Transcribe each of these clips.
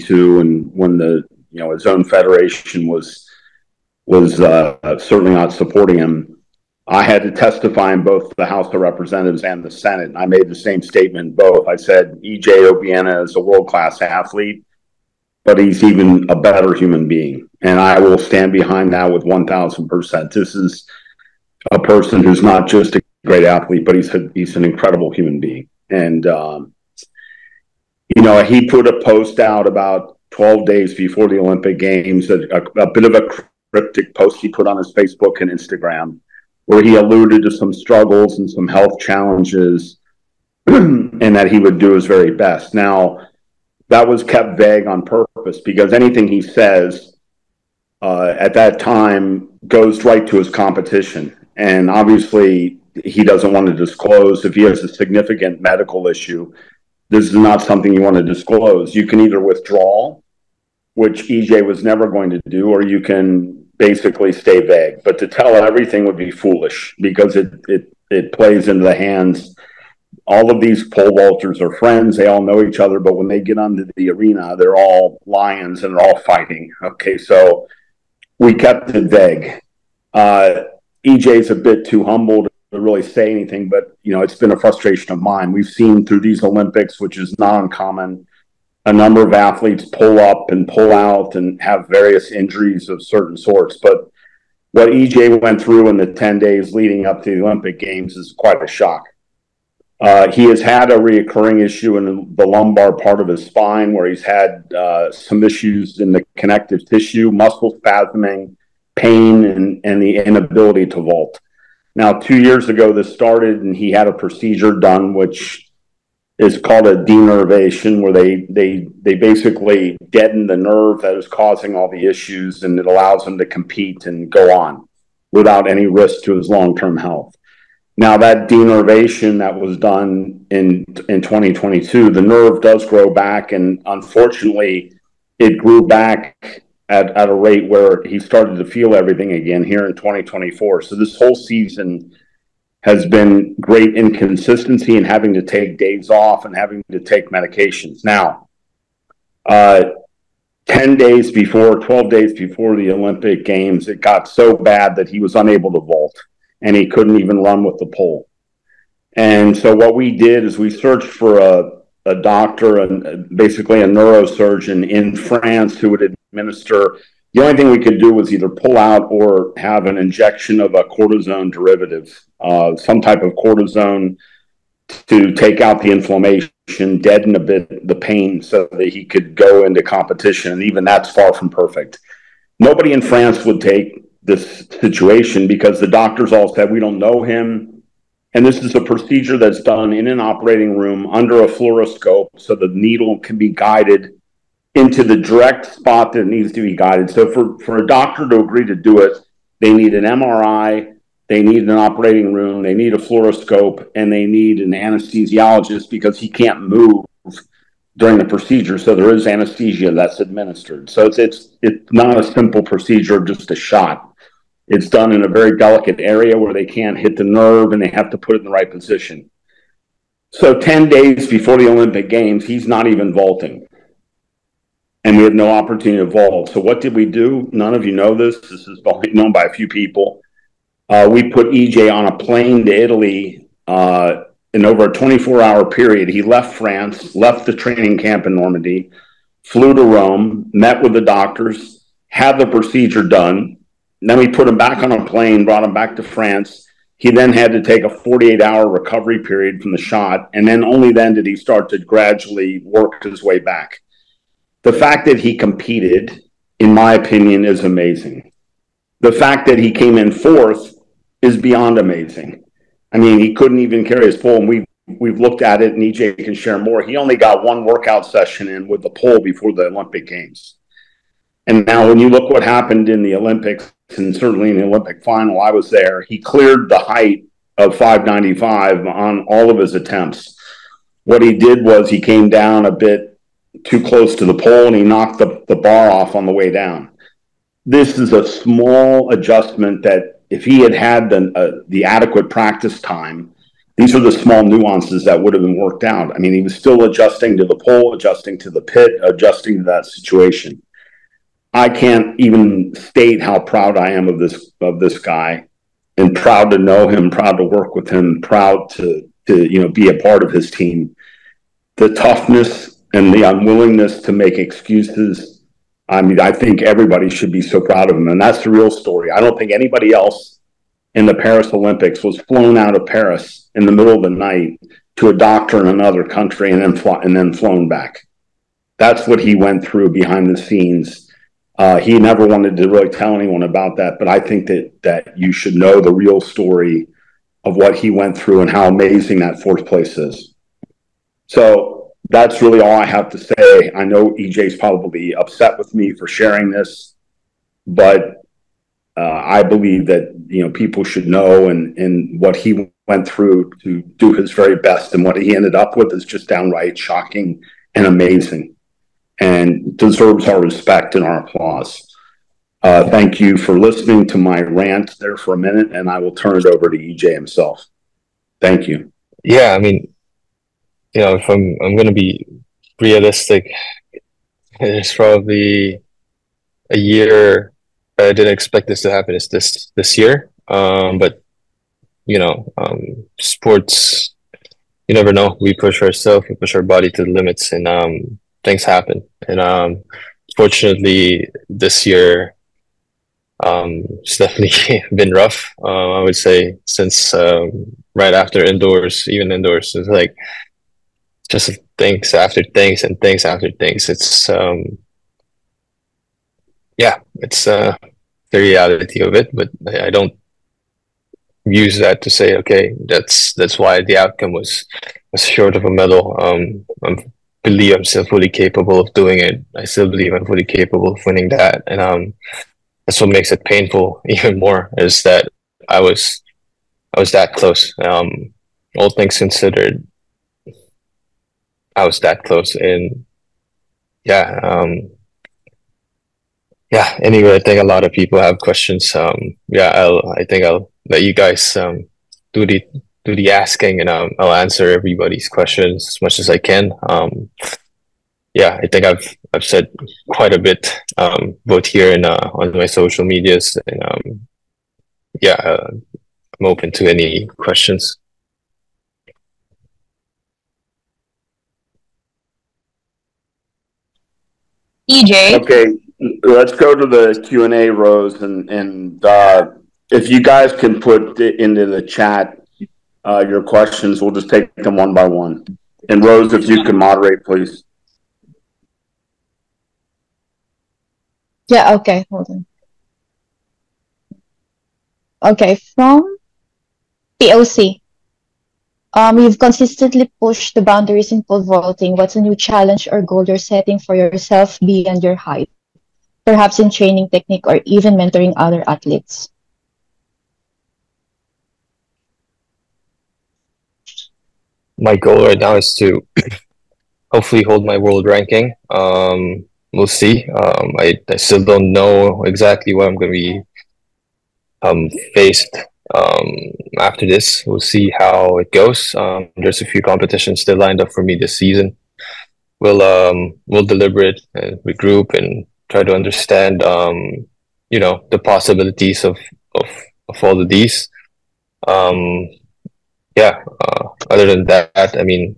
2022, and when his own federation was certainly not supporting him, I had to testify in both the House of Representatives and the Senate. And I made the same statement in both. I said, EJ Obiena is a world-class athlete, but he's even a better human being. And I will stand behind that with 1,000%. This is a person who's not just a great athlete, but he's an incredible human being. And, he put a post out about 12 days before the Olympic Games, a bit of a cryptic post he put on his Facebook and Instagram, where he alluded to some struggles and some health challenges and that he would do his very best. Now, that was kept vague on purpose because anything he says at that time goes right to his competition. And obviously, he doesn't want to disclose if he has a significant medical issue. This is not something you want to disclose. You can either withdraw, which EJ was never going to do, or you can basically stay vague. But to tell everything would be foolish because it plays into the hands. All of these pole vaulters are friends. They all know each other. But when they get onto the arena, they're all lions and they're all fighting. Okay, so we kept it vague. EJ's a bit too humble to really say anything, but it's been a frustration of mine. We've seen through these Olympics, which is not uncommon, a number of athletes pull up and pull out and have various injuries of certain sorts. But what EJ went through in the 10 days leading up to the Olympic Games is quite a shock. He has had a reoccurring issue in the lumbar part of his spine where he's had some issues in the connective tissue, muscle spasming, pain, and the inability to vault. Now, 2 years ago, this started, and he had a procedure done, which is called a denervation, where they basically deaden the nerve that is causing all the issues, and it allows him to compete and go on without any risk to his long-term health. Now, that denervation that was done in 2022, the nerve does grow back, and unfortunately, it grew back at a rate where he started to feel everything again here in 2024. So this whole season has been great inconsistency and having to take days off and having to take medications. Now, 12 days before the Olympic Games, it got so bad that he was unable to vault and he couldn't even run with the pole. And so what we did is we searched for a doctor and basically a neurosurgeon in France who would administer. The only thing we could do was either pull out or have an injection of a cortisone derivative, some type of cortisone to take out the inflammation, deaden a bit the pain so that he could go into competition. And even that's far from perfect. Nobody in France would take this situation because the doctors all said, we don't know him. And this is a procedure that's done in an operating room under a fluoroscope so the needle can be guided into the direct spot that it needs to be guided. So for a doctor to agree to do it, they need an MRI, they need an operating room, they need a fluoroscope, and they need an anesthesiologist because he can't move during the procedure. So there is anesthesia that's administered. So it's not a simple procedure, just a shot. It's done in a very delicate area where they can't hit the nerve and they have to put it in the right position. So 10 days before the Olympic Games, he's not even vaulting. And we have no opportunity to vault. So what did we do? None of you know this. This is only known by a few people. We put EJ on a plane to Italy in over a 24-hour period. He left France, left the training camp in Normandy, flew to Rome, met with the doctors, had the procedure done. Then we put him back on a plane, brought him back to France. He then had to take a 48-hour recovery period from the shot, and then only then did he start to gradually work his way back. The fact that he competed, in my opinion, is amazing. The fact that he came in fourth is beyond amazing. I mean, he couldn't even carry his pole, and we've looked at it, and EJ can share more. He only got one workout session in with the pole before the Olympic Games. And now when you look what happened in the Olympics, and certainly in the Olympic final, I was there, he cleared the height of 595 on all of his attempts. What he did was he came down a bit too close to the pole and he knocked the bar off on the way down. This is a small adjustment that if he had the adequate practice time, These are the small nuances that would have been worked out. I mean, he was still adjusting to the pole, adjusting to the pit, adjusting to that situation. I can't even state how proud I am of this guy, and proud to know him, proud to work with him, proud to be a part of his team. The toughness and the unwillingness to make excuses. I mean, I think everybody should be so proud of him, and that's the real story. I don't think anybody else in the Paris Olympics was flown out of Paris in the middle of the night to a doctor in another country and then flown back. That's what he went through behind the scenes. He never wanted to really tell anyone about that, but I think that you should know the real story of what he went through and how amazing that fourth place is. So that's really all I have to say. I know EJ's probably upset with me for sharing this, but I believe that people should know and what he went through to do his very best, and what he ended up with is just downright shocking and amazing, and deserves our respect and our applause. Thank you for listening to my rant there for a minute, and I will turn it over to EJ himself. Thank you. Yeah, I mean, if I'm going to be realistic, there's probably a year I didn't expect this to happen. Is this year? But sports, you never know. We push ourselves, we push our body to the limits, and things happen. And fortunately, this year, it's definitely been rough. I would say since right after indoors, even indoors, it's like just things after things and things after things. It's it's the reality of it, but I don't use that to say, okay, that's why the outcome was short of a medal. I believe I'm still fully capable of doing it. I still believe I'm fully capable of winning that, and that's what makes it painful even more, is that I was that close. All things considered, I was that close, and anyway, I think a lot of people have questions. I think I'll let you guys do the asking, and I'll answer everybody's questions as much as I can. I think I've said quite a bit, both here and on my social medias, and I'm open to any questions. EJ. Okay, let's go to the Q&A, Rose, and if you guys can put into the chat your questions, we'll just take them one by one. And Rose, if you can moderate, please. Yeah, okay, hold on. Okay, from POC. You've consistently pushed the boundaries in pole vaulting. What's a new challenge or goal you're setting for yourself beyond your height? Perhaps in training technique or even mentoring other athletes? My goal right now is to hopefully hold my world ranking. We'll see. I still don't know exactly what I'm going to be faced after this. We'll see how it goes. There's a few competitions still lined up for me this season. We'll deliberate and regroup and try to understand the possibilities of all of these. Other than that, I mean,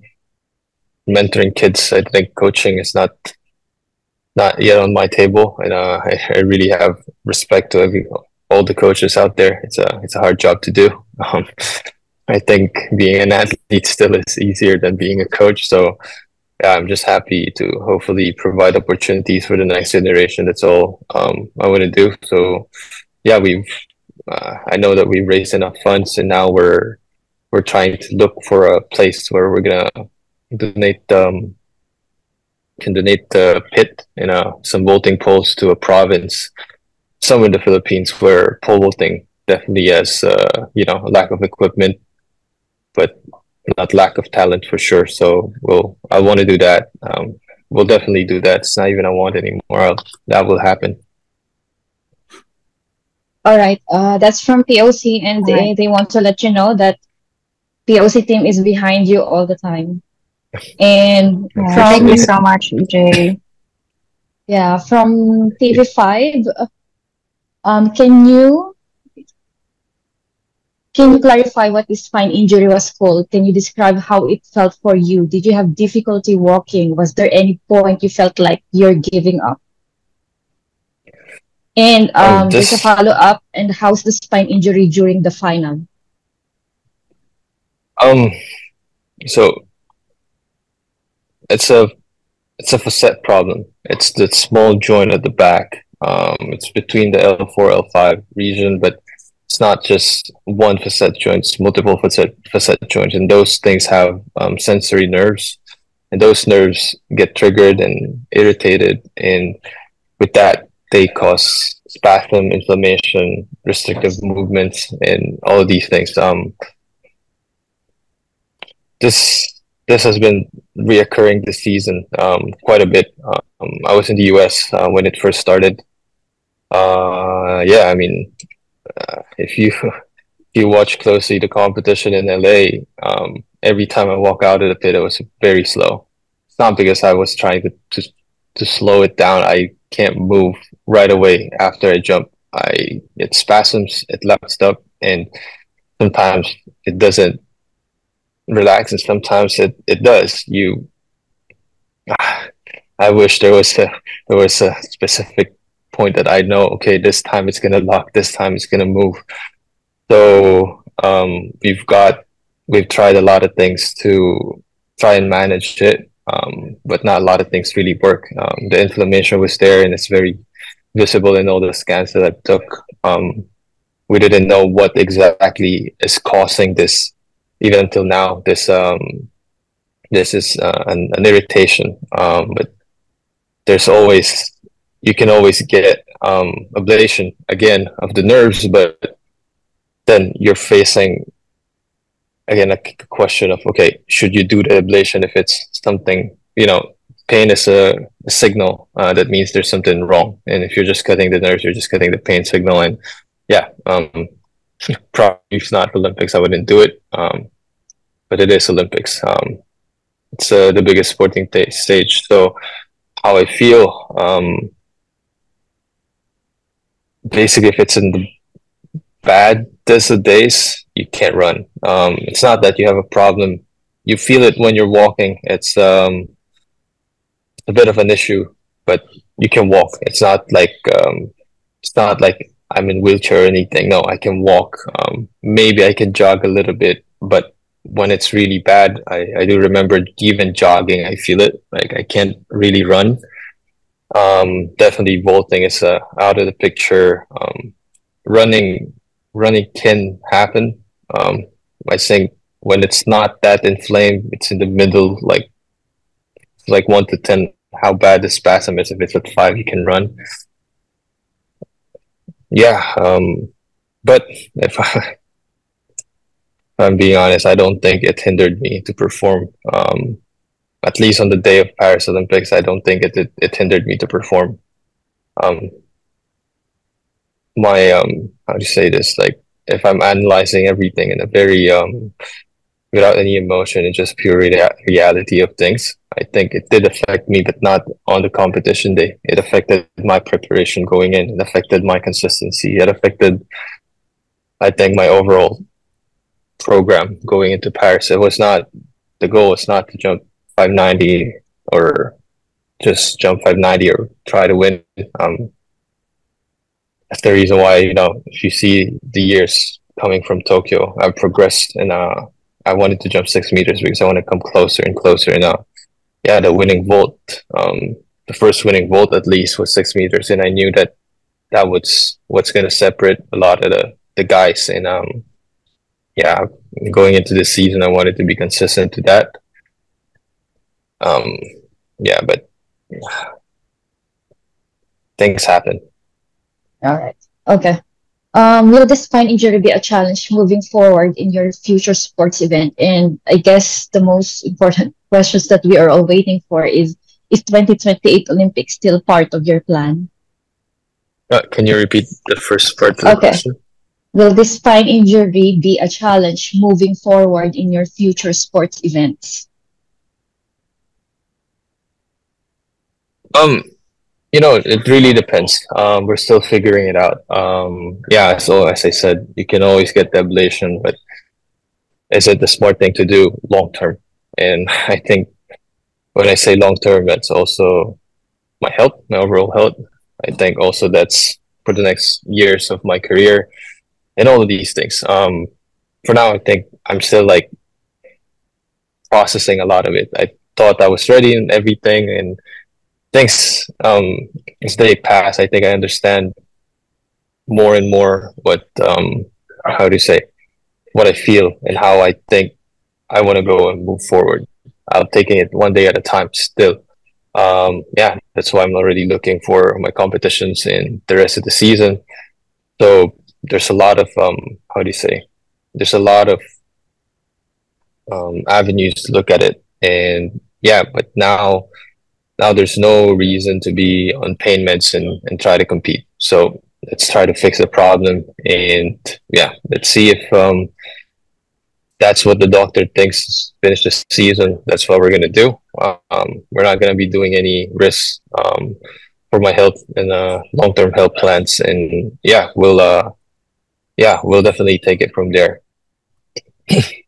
mentoring kids, I think coaching is not yet on my table, and I really have respect to all the coaches out there. It's a hard job to do. I think being an athlete still is easier than being a coach. So I'm just happy to hopefully provide opportunities for the next generation. That's all I want to do. So I know that we've raised enough funds, and now we're trying to look for a place where we're gonna donate the pit and some vaulting poles to a province somewhere in the Philippines where pole vaulting definitely has a lack of equipment, but not lack of talent for sure. So I want to do that. We'll definitely do that. It's not even a want anymore. That will happen. All right. That's from POC, and they want to let you know that POC team is behind you all the time. And Thank you from Appreciate it. so much, EJ. from TV5, can you clarify what this spine injury was called? Can you describe how it felt for you? Did you have difficulty walking? Was there any point you felt like you're giving up? And there's a This follow-up. And how's the spine injury during the final? um so it's a facet problem. It's the small joint at the back. It's between the L4 L5 region, but it's not just one facet joint. It's multiple facet joints, and those things have sensory nerves, and those nerves get triggered and irritated, and with that they cause spasm, inflammation, restrictive movements, and all of these things. This has been reoccurring this season quite a bit. I was in the US when it first started. Yeah, I mean, if you if you watch closely the competition in LA, every time I walk out of the pit, it was very slow. It's not because I was trying to slow it down. I can't move right away after I jump. It spasms, it locks up, and sometimes it doesn't relax, and sometimes it does. I wish there was a specific point that I know, okay, this time it's gonna lock, this time it's gonna move. So we've tried a lot of things to try and manage it, but not a lot of things really work. The inflammation was there, and it's very visible in all the scans that I took. We didn't know what exactly is causing this, even until now. This is an irritation, but you can always get ablation again of the nerves, but then you're facing again a question of, okay, should you do the ablation if it's something, pain is a signal that means there's something wrong, and if you're just cutting the nerves, you're just cutting the pain signal. And yeah, probably it's not Olympics, I wouldn't do it, but it is Olympics. It's the biggest sporting stage. So how I feel, basically, if it's in the bad desert days, you can't run. It's not that you have a problem. You feel it when you're walking. It's a bit of an issue, but you can walk. It's not like I'm in wheelchair or anything. No, I can walk. Maybe I can jog a little bit, but when it's really bad, I do remember even jogging, I feel it. Like I can't really run. Definitely vaulting is out of the picture. Running can happen. I think when it's not that inflamed, it's in the middle, like 1 to 10, how bad the spasm is. If it's at 5, you can run. Yeah, but if I'm being honest, I don't think it hindered me to perform. At least on the day of Paris Olympics, I don't think it hindered me to perform. My how do you say this? Like, if I'm analyzing everything in a very without any emotion and just pure reality of things, I think it did affect me, but not on the competition day. It affected my preparation going in. It affected my consistency. It affected, I think, my overall program going into Paris. The goal was not to jump 590 or just jump 590 or try to win. That's the reason why, if you see the years coming from Tokyo, I've progressed, and I wanted to jump 6 meters because I want to come closer and closer. And yeah, the winning vault, the first winning vault at least was 6 meters, and I knew that was what's going to separate a lot of the guys. And yeah, going into this season, I wanted to be consistent to that. Yeah, but things happen. All right. Okay. Will this spine injury be a challenge moving forward in your future sports event? And I guess the most important questions that we are all waiting for is 2028 Olympics still part of your plan? Can you repeat the first part of the Okay. question? Will this spine injury be a challenge moving forward in your future sports events? Um, it really depends. We're still figuring it out. Yeah, so as I said, you can always get the ablation, but is it the smart thing to do long term? And I think when I say long term, that's also my health, my overall health. I think also that's for the next years of my career and all of these things. For now, I think I'm still like processing a lot of it. I thought I was ready and everything, and things as they pass, I think I understand more and more what how do you say what I feel and how I think I want to go and move forward. I'm taking it one day at a time still. Yeah, that's why I'm already looking for my competitions in the rest of the season. So there's a lot of how do you say? There's a lot of avenues to look at it, and yeah, but now there's no reason to be on pain meds and try to compete. So let's try to fix the problem, and yeah, let's see if that's what the doctor thinks. Finish the season. That's what we're gonna do. We're not gonna be doing any risks for my health and long-term health plans. And yeah, we'll definitely take it from there.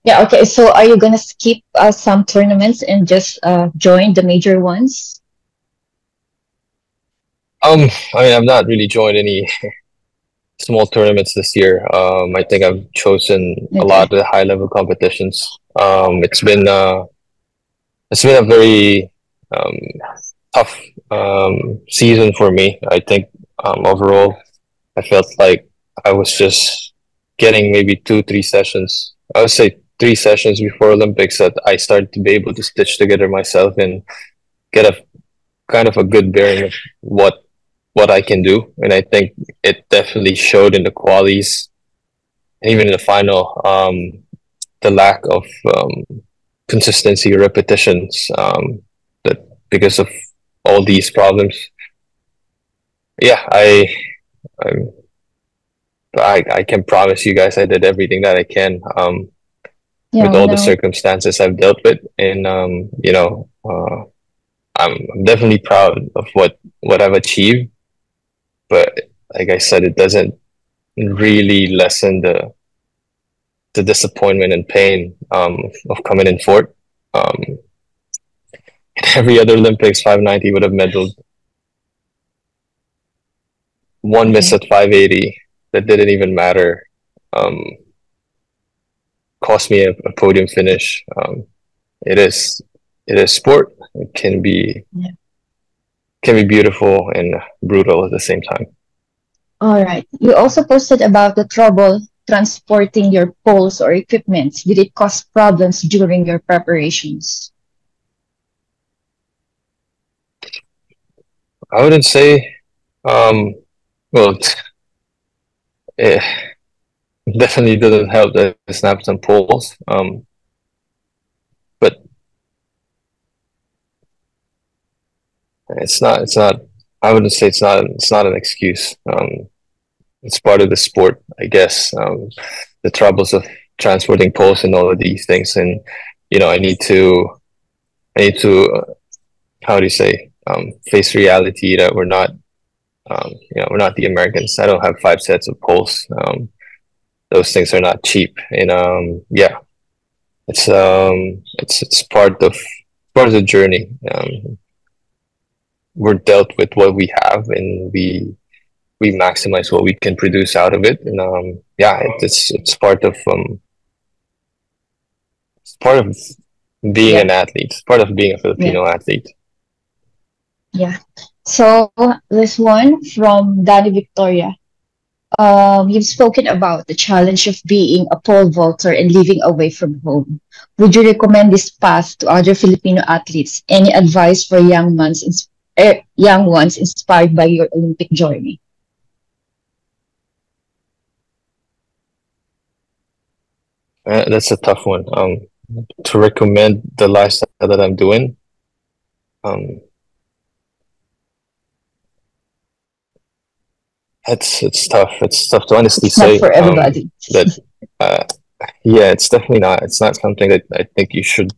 Yeah, okay. So are you gonna skip some tournaments and just join the major ones? I mean, I've not really joined any small tournaments this year. I think I've chosen a lot Okay. of the high-level competitions. It's been a very um, tough season for me. I think overall, I felt like I was just getting maybe 2, 3 sessions. I would say 3 sessions before Olympics that I started to be able to stitch together myself and get a kind of a good bearing of what I can do. And I think it definitely showed in the qualies, and even in the final. The lack of consistency or repetitions that because of all these problems. Yeah, I'm, I can promise you guys I did everything that I can Yeah, with we all the know. circumstances I've dealt with, and I'm definitely proud of what I've achieved. But like I said, it doesn't really lessen the disappointment and pain of coming in fourth. Um, every other Olympics, 590 would have medaled. One miss Okay. at 580 that didn't even matter. Um, Cost me a podium finish. It is it is sport. It Yeah. can be beautiful and brutal at the same time. All right. You also posted about the trouble transporting your poles or equipment. Did it cause problems during your preparations? I wouldn't say. Um, well, it definitely didn't help that I snapped some poles. But it's not. I wouldn't say it's not an excuse. It's part of the sport, I guess. The troubles of transporting poles and all of these things, and I need to how do you say face reality that we're not we're not the Americans. I don't have 5 sets of poles. Those things are not cheap, and yeah, it's part of the journey. We're dealt with what we have, and we maximize what we can produce out of it, and yeah, it's part of being Yeah. an athlete. It's part of being a Yeah. Filipino athlete. Yeah. So this one from Danny Victoria. You've spoken about the challenge of being a pole vaulter and living away from home. Would you recommend this path to other Filipino athletes? Any advice for young ones inspired by your Olympic journey? That's a tough one. To recommend the lifestyle that I'm doing, um, it's tough. It's tough to honestly It's not say for everybody. that. Uh, yeah, it's definitely not. It's not something that I think you should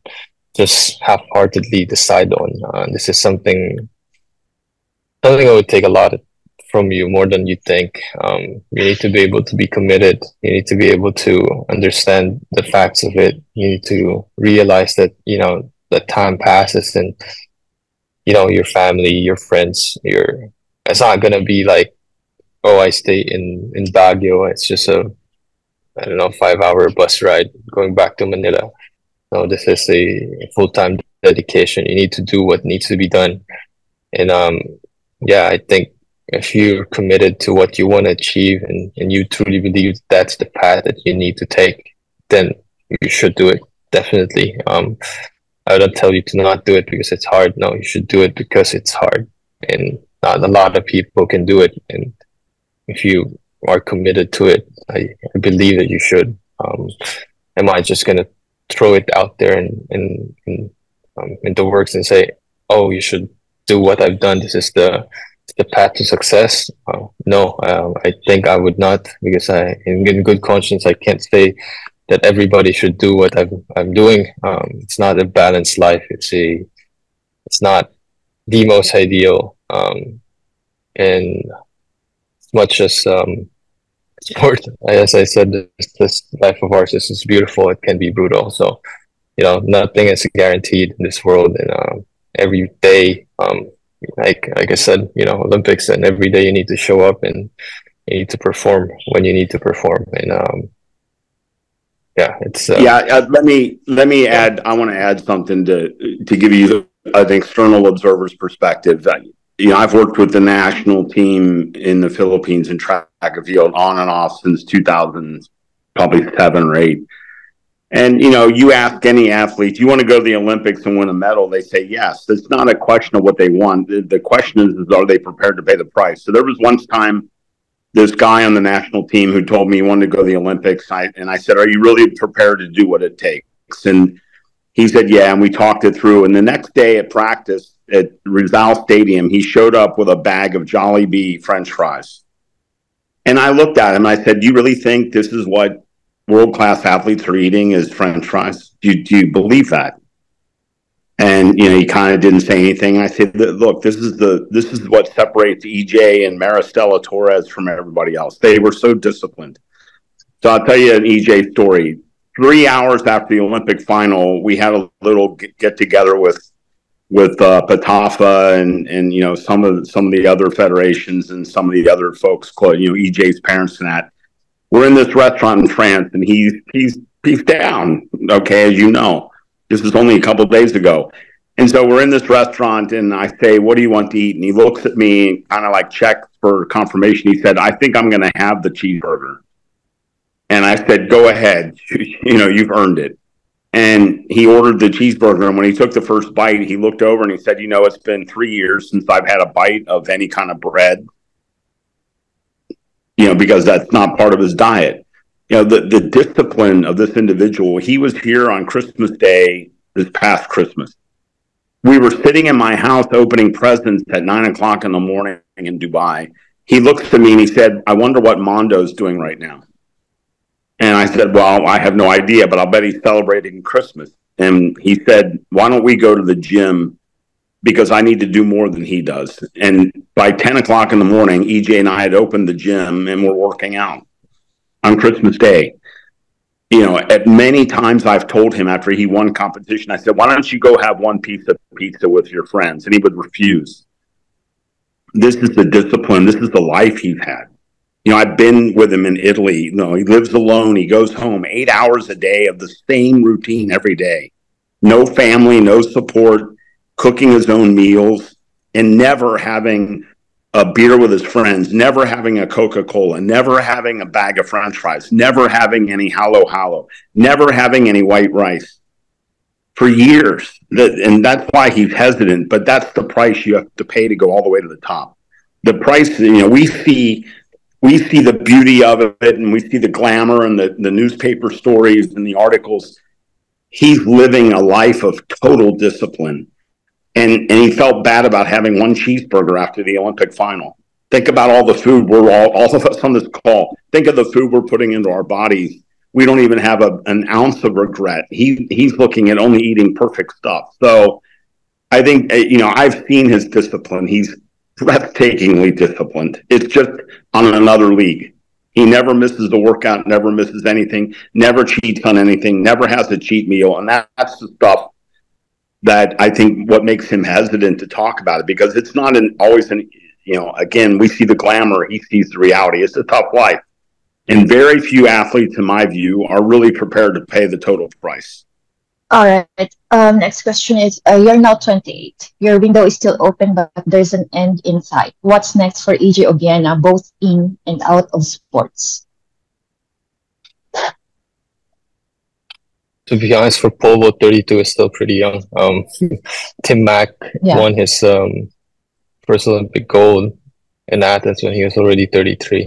just half-heartedly decide on. This is something that would take a lot from you, more than you think. You need to be able to be committed. You need to be able to understand the facts of it. You need to realize that, that time passes, and, your family, your friends, it's not gonna be like, oh, I stay in Baguio. It's just I don't know, 5-hour bus ride going back to Manila. No, this is a full-time dedication. You need to do what needs to be done. And yeah, I think if you're committed to what you want to achieve, and you truly believe that's the path that you need to take, then you should do it. Definitely. I don't tell you to not do it because it's hard. No, you should do it because it's hard. And not a lot of people can do it. And if you are committed to it, I believe that you should. Am I just gonna throw it out there in the works and say, "Oh, you should do what I've done. This is the path to success"? No, I think I would not, because in good conscience, I can't say that everybody should do what I'm doing. It's not a balanced life. It's not the most ideal. And as much as sport, as I said, this life of ours is beautiful. It can be brutal. So, nothing is guaranteed in this world, and every day, like I said, Olympics, and every day you need to show up, and you need to perform when you need to perform. And yeah, it's let me add. I want to add something to give you an external observer's perspective. I've worked with the national team in the Philippines in track and field on and off since 2000, probably 7 or 8. And, you ask any athlete, do you want to go to the Olympics and win a medal? They say yes. It's not a question of what they want. The question is, are they prepared to pay the price? So there was one time this guy on the national team who told me he wanted to go to the Olympics. And I said, are you really prepared to do what it takes? And he said, yeah. And we talked it through. And the next day at practice at Rizal Stadium, he showed up with a bag of Jollibee French fries. And I looked at him and I said, do you really think this is what world-class athletes are eating, is French fries? Do you believe that? And he kind of didn't say anything. I said, look, this is what separates EJ and Maristela Torres from everybody else. They were so disciplined. So I'll tell you an EJ story. 3 hours after the Olympic final, we had a little get together with Patafa and some of the other federations and some of the other folks, EJ's parents and that. We're in this restaurant in France, and he's down. Okay, as you know, this is only a couple of days ago, and so we're in this restaurant, and I say, "What do you want to eat?" And he looks at me and kind of like checks for confirmation. He said, "I think I'm going to have the cheeseburger." And I said, "Go ahead. You've earned it." And he ordered the cheeseburger. And when he took the first bite, he looked over and he said, it's been 3 years since I've had a bite of any kind of bread, because that's not part of his diet. The discipline of this individual. He was here on Christmas Day, this past Christmas. We were sitting in my house opening presents at 9:00 in the morning in Dubai. He looks at me and he said, I wonder what Mondo's doing right now. And I said, well, I have no idea, but I'll bet he's celebrating Christmas. And he said, why don't we go to the gym, because I need to do more than he does. And by 10:00 in the morning, EJ and I had opened the gym and we're working out on Christmas Day. At many times I've told him after he won competition, I said, why don't you go have one piece of pizza with your friends? And he would refuse. This is the discipline. This is the life he's had. I've been with him in Italy. He lives alone. He goes home 8 hours a day of the same routine every day. No family, no support, cooking his own meals, and never having a beer with his friends, never having a Coca-Cola, never having a bag of French fries, never having any halo, never having any white rice for years. And that's why he's hesitant, but that's the price you have to pay to go all the way to the top. The price, we see the beauty of it, and we see the glamour and the newspaper stories and the articles. He's living a life of total discipline. And he felt bad about having one cheeseburger after the Olympic final. Think about all the food all of us on this call. Think of the food we're putting into our bodies. We don't even have an ounce of regret. He's looking at only eating perfect stuff. So I think, I've seen his discipline. He's breathtakingly disciplined. It's just on another league. He never misses a workout, never misses anything, never cheats on anything, never has a cheat meal. And that's the stuff that I think what makes him hesitant to talk about it, because it's not again, we see the glamour, he sees the reality. It's a tough life. And very few athletes, in my view, are really prepared to pay the total price. All right. Next question is, you're now 28. Your window is still open, but there's an end in sight. What's next for EJ Obiena, both in and out of sports? To be honest, for pole vault, 32 is still pretty young. Tim Mack won his first Olympic gold in Athens when he was already 33.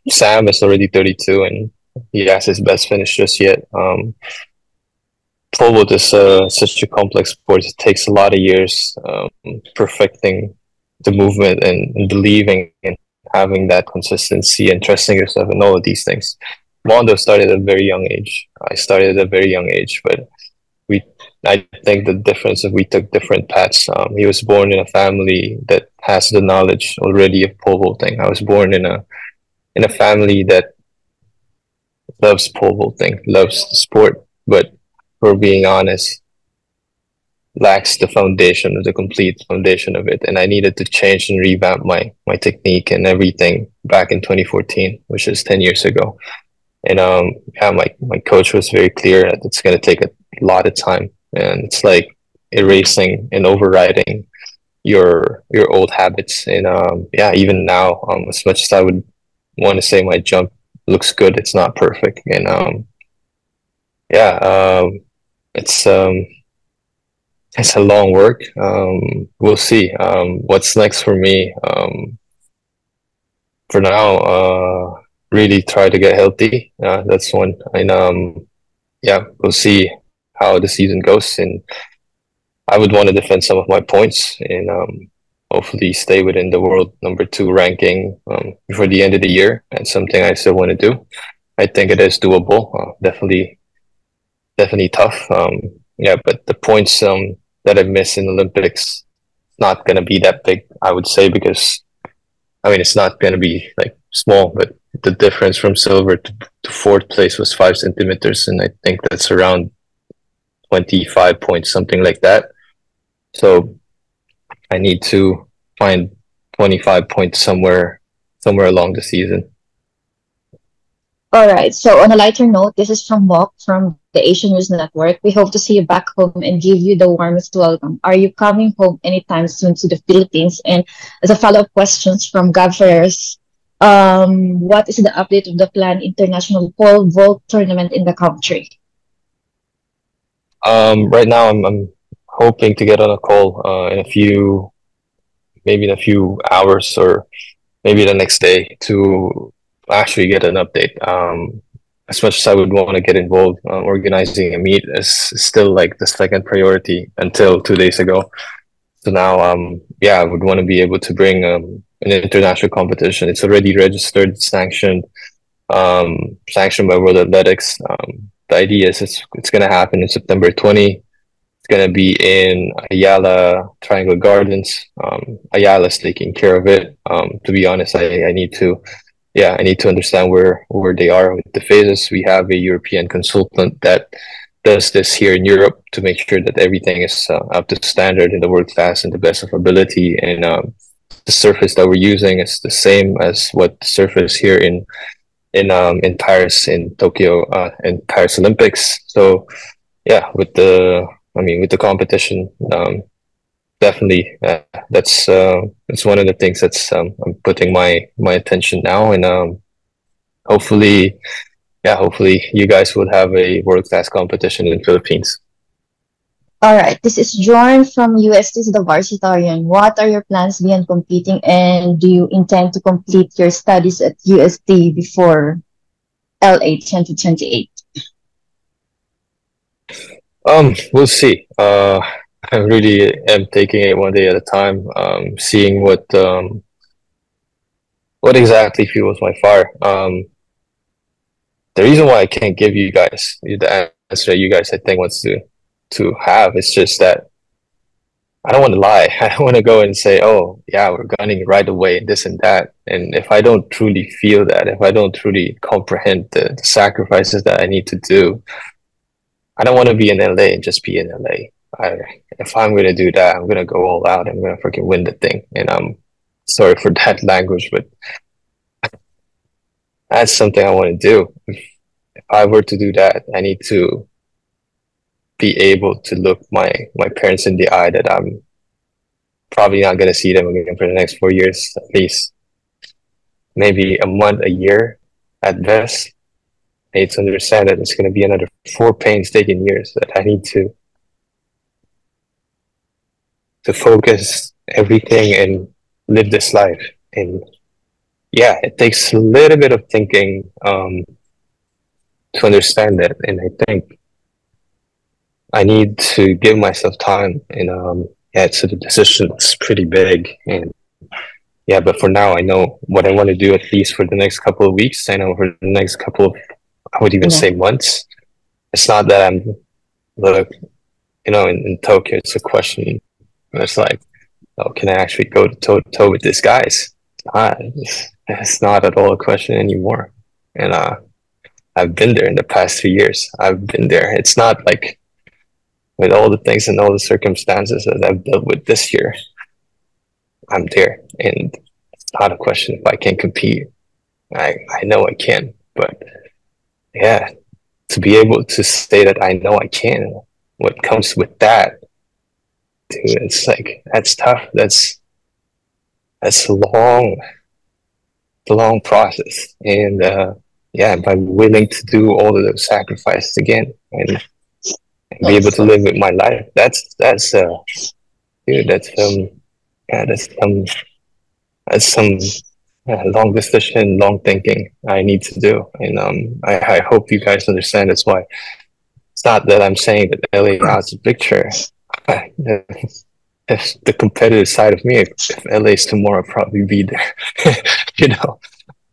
Sam is already 32, and he has his best finish just yet. Pole vault is such a complex sport. It takes a lot of years perfecting the movement and believing and having that consistency and trusting yourself and all of these things. Mondo started at a very young age. I started at a very young age, but I think the difference is we took different paths. He was born in a family that has the knowledge already of pole vaulting. I was born in a family that loves pole vaulting, loves the sport, but for being honest, lacks the foundation, the complete foundation of it. And I needed to change and revamp my technique and everything back in 2014, which is 10 years ago. And my coach was very clear that it's going to take a lot of time, and it's like erasing and overriding your old habits. And even now, as much as I would want to say my jump looks good, it's not perfect. And it's a long work. We'll see what's next for me. For now, really try to get healthy. That's one. And we'll see how the season goes. And I would want to defend some of my points and hopefully stay within the world #2 ranking before the end of the year. And something I still want to do. I think it is doable. Definitely tough. But the points that I missed in Olympics, not going to be that big, I would say, because it's not going to be like small, but the difference from silver to fourth place was 5 centimeters, and I think that's around 25 points, something like that. So I need to find 25 points somewhere along the season. All right. So on a lighter note, this is from Mok from the Asian News Network. We hope to see you back home and give you the warmest welcome. Are you coming home anytime soon to the Philippines? And as a follow-up questions from Gab Ferreras, what is the update of the planned international pole vault tournament in the country? Right now, I'm hoping to get on a call maybe in a few hours or maybe the next day to actually get an update. As much as I would want to get involved, organizing a meet is still like the second priority until 2 days ago. So now, I would want to be able to bring an international competition. It's already registered, sanctioned by World Athletics. The idea is it's going to happen in September 20. It's going to be in Ayala Triangle Gardens. Ayala's taking care of it. To be honest, I need to understand where they are with the phases. We have a European consultant that does this here in Europe to make sure that everything is up to standard in the world class and the best of ability. And the surface that we're using is the same as what the surface here in Paris, in Tokyo, and Paris Olympics. So with the competition, definitely that's one of the things that's I'm putting my attention now. And hopefully you guys will have a world-class competition in the Philippines. All right, this is Jorn from UST The Varsitarian. What are your plans beyond competing, and do you intend to complete your studies at UST before LA 2028? We'll see. I really am taking it one day at a time, seeing what exactly fuels my fire. The reason why I can't give you guys the answer that you guys I think wants to have is just that I don't want to lie. I don't want to go and say, "Oh, yeah, we're gunning right away, this and that." And if I don't truly feel that, if I don't truly comprehend the sacrifices that I need to do, I don't want to be in LA and just be in LA. If I'm gonna do that, I'm gonna go all out. I'm gonna freaking win the thing. And I'm sorry for that language, but that's something I want to do. If I were to do that, I need to be able to look my parents in the eye that I'm probably not gonna see them again for the next 4 years at least. Maybe a month, a year at best. I need to understand that it's gonna be another 4 painstaking years that I need to focus everything and live this life. And yeah, it takes a little bit of thinking to understand that. And I think I need to give myself time. And yeah, so the decision's pretty big. And yeah, but for now, I know what I want to do at least for the next couple of weeks. I know for the next couple of, I would even say months. It's not that I'm, look, in Tokyo, it's a question. It's like, oh, can I actually go toe to toe with these guys? It's not at all a question anymore. And I've been there in the past 2 years. I've been there. It's not like with all the things and all the circumstances that I've dealt with this year, I'm there. And it's not a question if I can compete. I know I can. But yeah, to be able to say that I know I can, what comes with that, dude, it's like, that's tough. That's a long process. And yeah, if I'm willing to do all of those sacrifices again and be able to live with my life, that's dude, that's yeah, that's some long decision, long thinking I need to do. And I hope you guys understand. That's why it's not that I'm saying that LA has a picture. If the competitive side of me, if LA's tomorrow, I'll probably be there.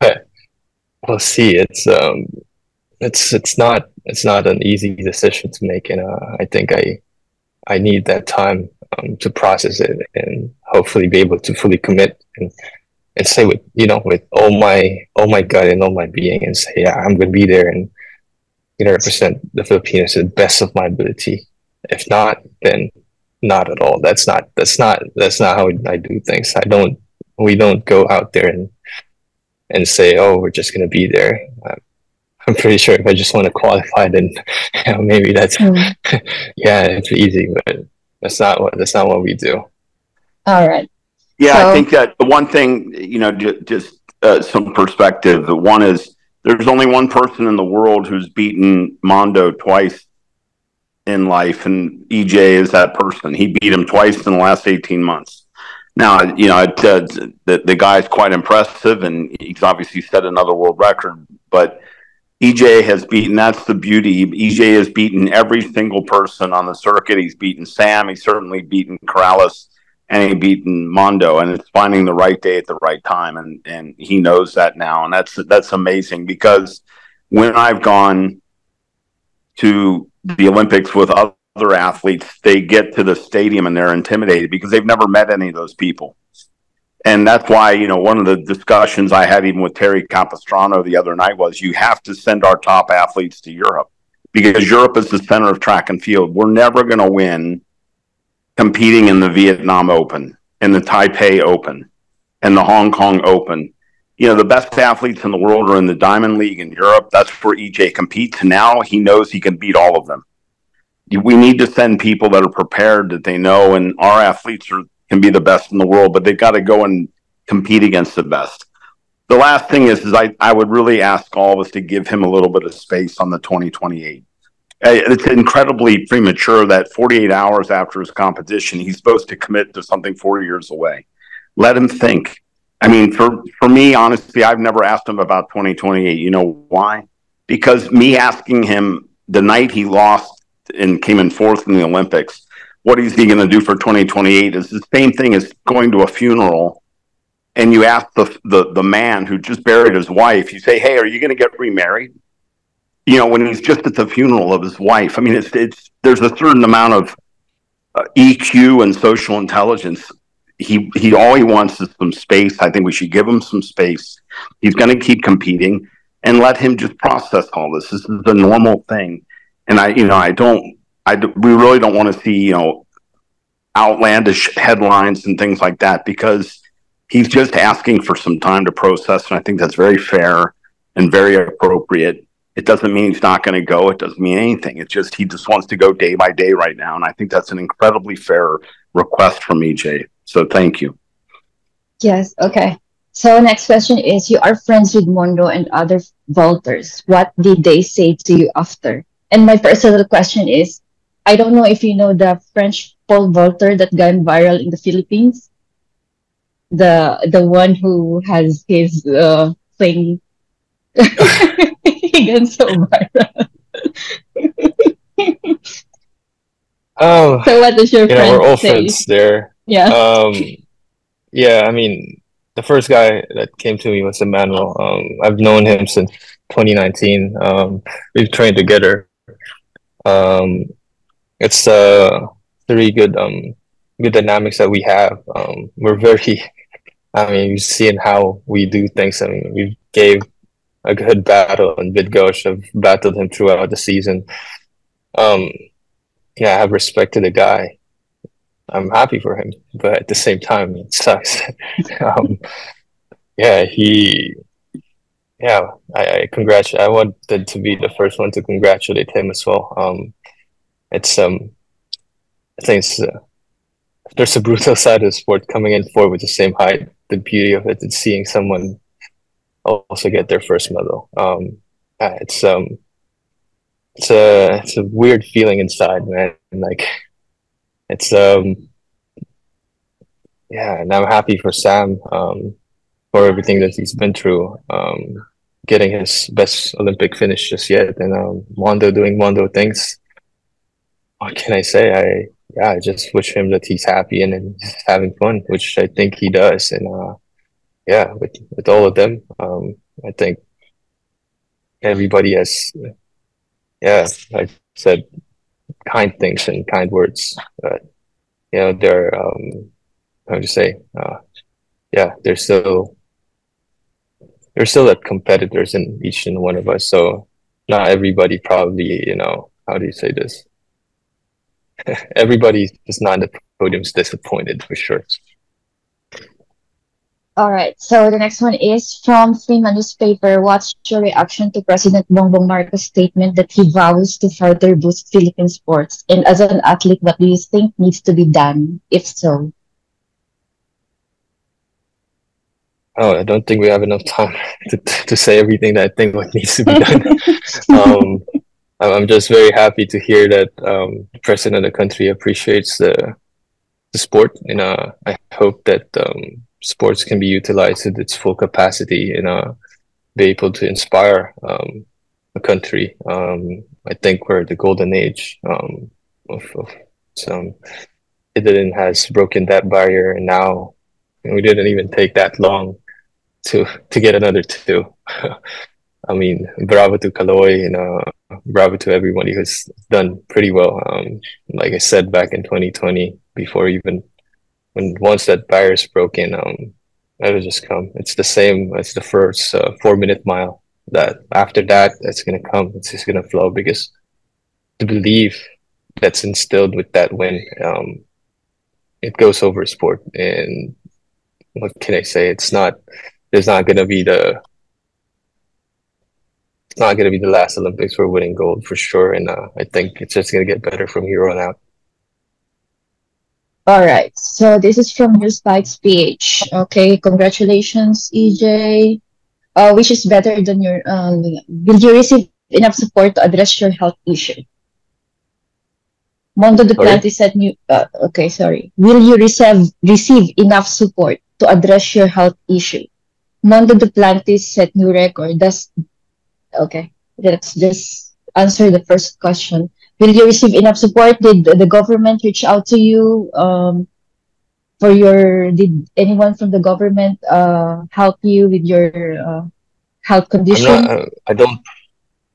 But we'll see. It's not an easy decision to make, and I think I need that time to process it and hopefully be able to fully commit and say with all my gut and all my being, and say, yeah, I'm gonna be there and represent the Filipinos to the best of my ability. If not, then not at all. That's not how I do things. We don't go out there and say, oh, we're just gonna be there. I'm pretty sure if I just want to qualify, then maybe that's yeah, it's easy, but that's not what we do. All right. Yeah, so I think that the one thing, just some perspective. The one is there's only one person in the world who's beaten Mondo twice in life, and EJ is that person. He beat him twice in the last 18 months. Now, the guy's quite impressive, and he's obviously set another world record, but EJ has beaten, that's the beauty. EJ has beaten every single person on the circuit. He's beaten Sam, he's certainly beaten Corrales, and he's beaten Mondo, and it's finding the right day at the right time, and he knows that now, and that's amazing, because when I've gone to the Olympics with other athletes, they get to the stadium and they're intimidated because they've never met any of those people. And that's why, one of the discussions I had even with Terry Capistrano the other night was, you have to send our top athletes to Europe, because Europe is the center of track and field. We're never going to win competing in the Vietnam Open, in the Taipei Open, and the Hong Kong Open. The best athletes in the world are in the Diamond League in Europe. That's where EJ competes. Now he knows he can beat all of them. We need to send people that are prepared, that they know, and our athletes can be the best in the world, but they've got to go and compete against the best. The last thing is I would really ask all of us to give him a little bit of space on the 2028. It's incredibly premature that 48 hours after his competition, he's supposed to commit to something 4 years away. Let him think. I mean, for me, honestly, I've never asked him about 2028. You know why? Because me asking him the night he lost and came in fourth in the Olympics what is he going to do for 2028 is the same thing as going to a funeral and you ask the man who just buried his wife, you say, hey, are you going to get remarried? You know, when he's just at the funeral of his wife. I mean, it's there's a certain amount of EQ and social intelligence. He all he wants is some space. I think we should give him some space. He's going to keep competing and let him just process all this. This is the normal thing. And we really don't want to see, outlandish headlines and things like that, because he's just asking for some time to process. And I think that's very fair and very appropriate. It doesn't mean he's not going to go. It doesn't mean anything. It's just, he just wants to go day by day right now. And I think that's an incredibly fair request from EJ. So thank you. Yes. Okay. So next question is, you are friends with Mondo and other vaulters. What did they say to you after? And my personal question is, I don't know if you know the French pole vaulter that got viral in the Philippines. The one who has his thing. He got so viral. So what does your friend we're all say? friends there. Yeah. Yeah, I mean, the first guy that came to me was Emmanuel. I've known him since 2019. We've trained together. It's three good dynamics that we have. We're very, I mean, you've seen how we do things. I mean, we gave a good battle in Bidgosh. I've battled him throughout the season. Yeah, I have respect to the guy. I'm happy for him, but at the same time, it sucks. I wanted to be the first one to congratulate him as well. I think there's a brutal side of the sport. Coming in fourth with the same height. The beauty of it is seeing someone also get their first medal. It's a weird feeling inside, man. Like, it's and I'm happy for Sam for everything that he's been through. Getting his best Olympic finish just yet, and Mondo doing Mondo things. What can I say? I just wish him that he's happy and he's having fun, which I think he does. And with all of them, I think everybody has, like I said, kind things and kind words. They're how to say, they're still like competitors in each and one of us. So not everybody probably, how do you say this? Everybody is not at the podium's disappointed for sure. All right. So the next one is from Freeman newspaper. What's your reaction to President Bongbong Marcos' statement that he vows to further boost Philippine sports? And as an athlete, what do you think needs to be done, if so? Oh, I don't think we have enough time to say everything that I think what needs to be done. I'm just very happy to hear that the president of the country appreciates the sport, and I hope that sports can be utilized at its full capacity and be able to inspire the country. I think we're at the golden age of some. It has broken that barrier, and now we didn't even take that long to get another two. I mean, bravo to Kaloy and bravo to everybody who's done pretty well. Like I said back in 2020, before even once that barrier is broken, it'll just come. It's the same as the first 4-minute mile. That after that, it's gonna come. It's just gonna flow, because the belief that's instilled with that win, it goes over sport. And what can I say? There's not gonna be the last Olympics for winning gold for sure, and I think it's just gonna get better from here on out. All right. So this is from News Bites PH. Okay, congratulations, EJ. Which is better than your? Will you receive enough support to address your health issue? Mondo Duplantis said new. Okay, sorry. Will you receive enough support to address your health issue? Mondo Duplantis set new record. Okay, let's just answer the first question. will you receive enough support? Did the government reach out to you did anyone from the government help you with your health I'm not. condition? I don't.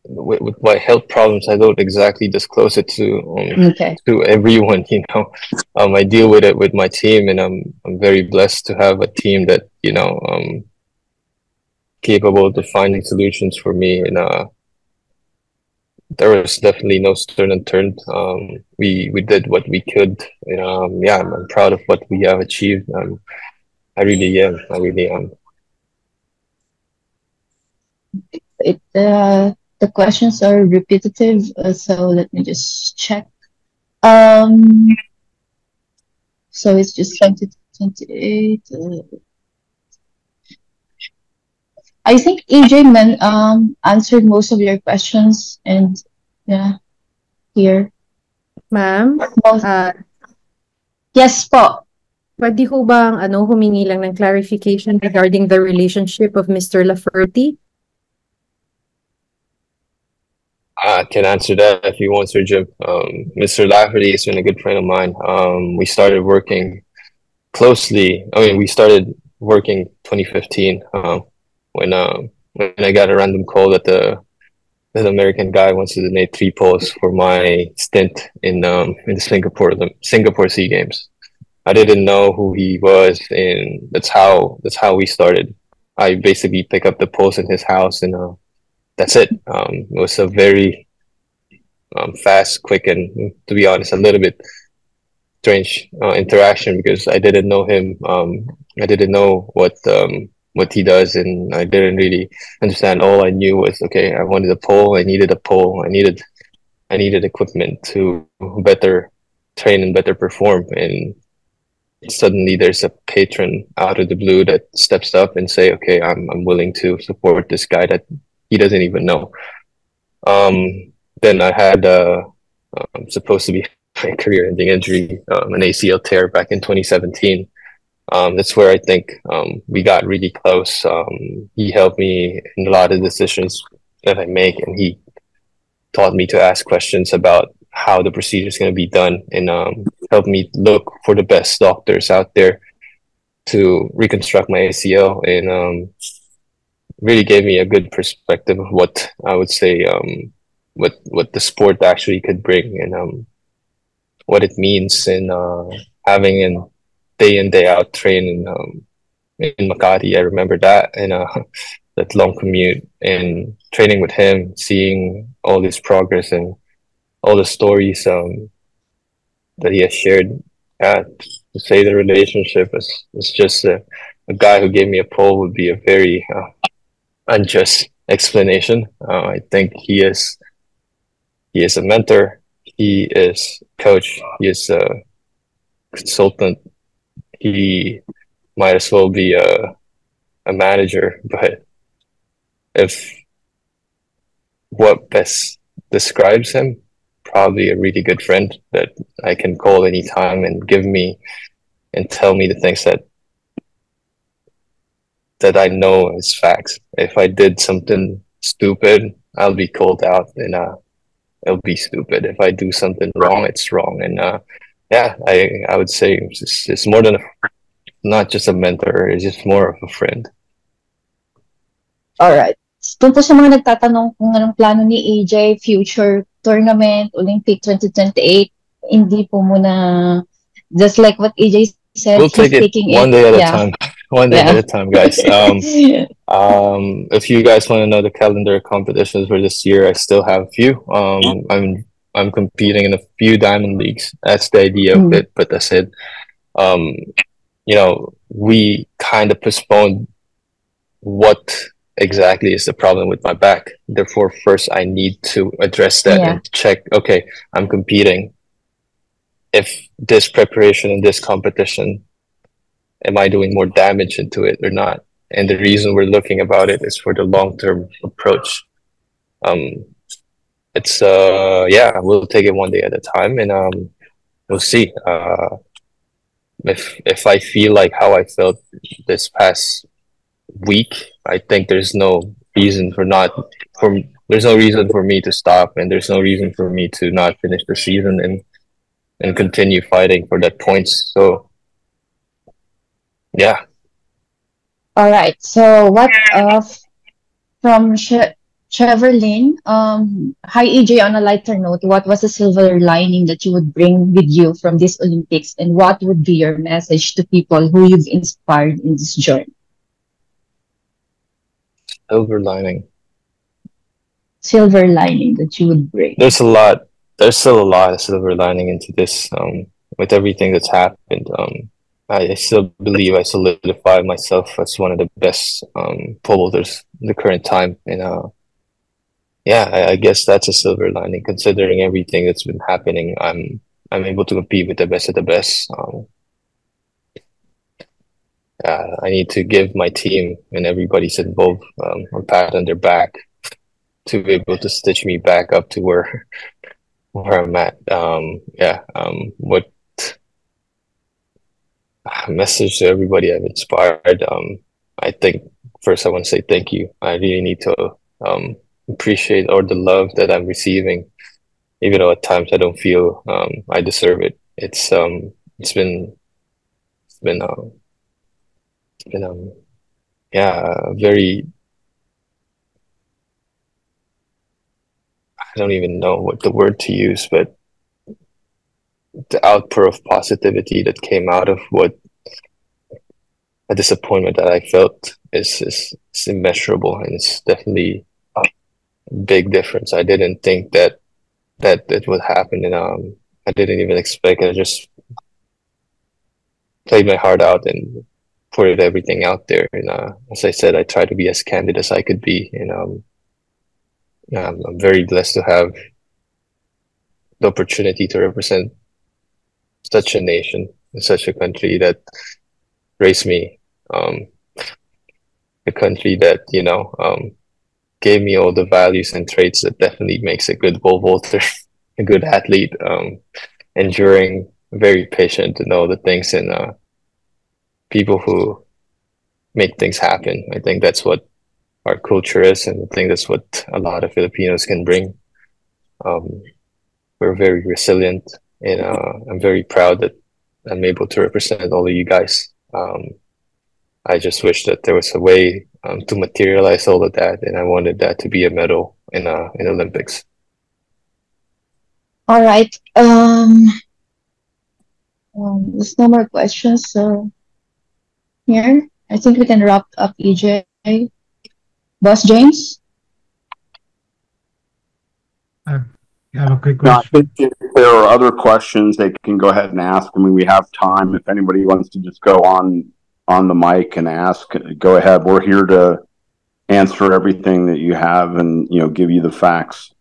With my health problems, I don't exactly disclose it Okay. to everyone. I deal with it with my team, and I'm very blessed to have a team that capable of finding solutions for me. And there was definitely no stone unturned. We did what we could, and yeah, I'm proud of what we have achieved. I really am. I really am. The questions are repetitive, so let me just check. Um, so it's just 2028. I think EJ answered most of your questions, and yeah, here. Ma'am, Most, yes po. pwede ho bang humingi lang ng clarification regarding the relationship of Mr. Lafferty? I can answer that if you want, Sir Jim. Mr. Lafferty has been a good friend of mine. We started working closely. I mean, we started working 2015 when I got a random call that the American guy wants to donate 3 poles for my stint in the Singapore Sea Games. I didn't know who he was, and that's how we started. I basically pick up the poles in his house, and that's it. It was a very fast, quick, and to be honest, a little bit strange interaction because I didn't know him. I didn't know what he does, and I didn't really understand. All I knew was, okay, I wanted a pole. I needed a pole. I needed equipment to better train and better perform. And suddenly there's a patron out of the blue that steps up and say, okay, I'm willing to support this guy that he doesn't even know. Then I had supposed to be a career-ending injury, an ACL tear back in 2017. That's where I think we got really close. He helped me in a lot of decisions that I make, and he taught me to ask questions about how the procedure is going to be done, and helped me look for the best doctors out there to reconstruct my ACL, and really gave me a good perspective of what I would say, what the sport actually could bring, and what it means in having an day in day out training in Makati. I remember that, and that long commute and training with him, seeing all this progress and all the stories that he has shared. To say the relationship is just a guy who gave me a pole would be a very unjust explanation. I think he is a mentor. He is coach. He is a consultant. He might as well be a manager. But if what best describes him, probably a really good friend that I can call anytime and give me and tell me the things that I know is facts. If I did something stupid, I'll be called out, and it'll be stupid. If I do something wrong, it's wrong. And yeah, I would say it's more than not just a mentor. It's just more of a friend. Alright. Doon po sa mga nagtatanong kung anong plano ni AJ, future tournament, Olympic 2028, hindi po muna, just like what AJ said, we'll take it one day at a time. One day at a time, guys. If you guys want to know the calendar competitions for this year, I still have a few. I'm competing in a few diamond leagues. That's the idea of it. But I said, we kind of postponed what exactly is the problem with my back. Therefore, first I need to address that and check, okay, I'm competing. If this preparation in this competition, am I doing more damage into it or not? And the reason we're looking about it is for the long-term approach. It's we'll take it one day at a time, and we'll see. If I feel like how I felt this past week, I think there's no reason for there's no reason for me to stop, and there's no reason for me to not finish the season and continue fighting for that points. So yeah. All right. So what from Trevor Lane, hi EJ, on a lighter note, what was the silver lining that you would bring with you from this Olympics, and what would be your message to people who you've inspired in this journey? Silver lining. Silver lining that you would bring. There's a lot. There's still a lot of silver lining into this. With everything that's happened, I still believe I solidify myself as one of the best pole vaulters in the current time, and yeah, I guess that's a silver lining considering everything that's been happening. I'm able to compete with the best of the best. I need to give my team and everybody's involved a pat on their back to be able to stitch me back up to where I'm at. What message to everybody I've inspired? I think first I want to say thank you. I really need to appreciate all the love that I'm receiving, even though at times I don't feel I deserve it. It's been very, I don't even know what the word to use, but the outpour of positivity that came out of what a disappointment that I felt is immeasurable, and it's definitely a big difference. I didn't think that it would happen, and I didn't even expect it. I just played my heart out and put everything out there. And as I said, I tried to be as candid as I could be, and I'm very blessed to have the opportunity to represent such a nation, such a country that raised me, a country that gave me all the values and traits that definitely makes a good pole vaulter, a good athlete, enduring, very patient, to know the things, and people who make things happen. I think that's what our culture is, and I think that's what a lot of Filipinos can bring. We're very resilient, and I'm very proud that I'm able to represent all of you guys. I just wish that there was a way to materialize all of that, and I wanted that to be a medal in Olympics. All right. There's no more questions, so here I think we can wrap up. EJ, Boss James. I have a quick No, I question. think if there are other questions, they can go ahead and ask. I mean, we have time. If anybody wants to just go on the mic and ask, go ahead. We're here to answer everything that you have and give you the facts.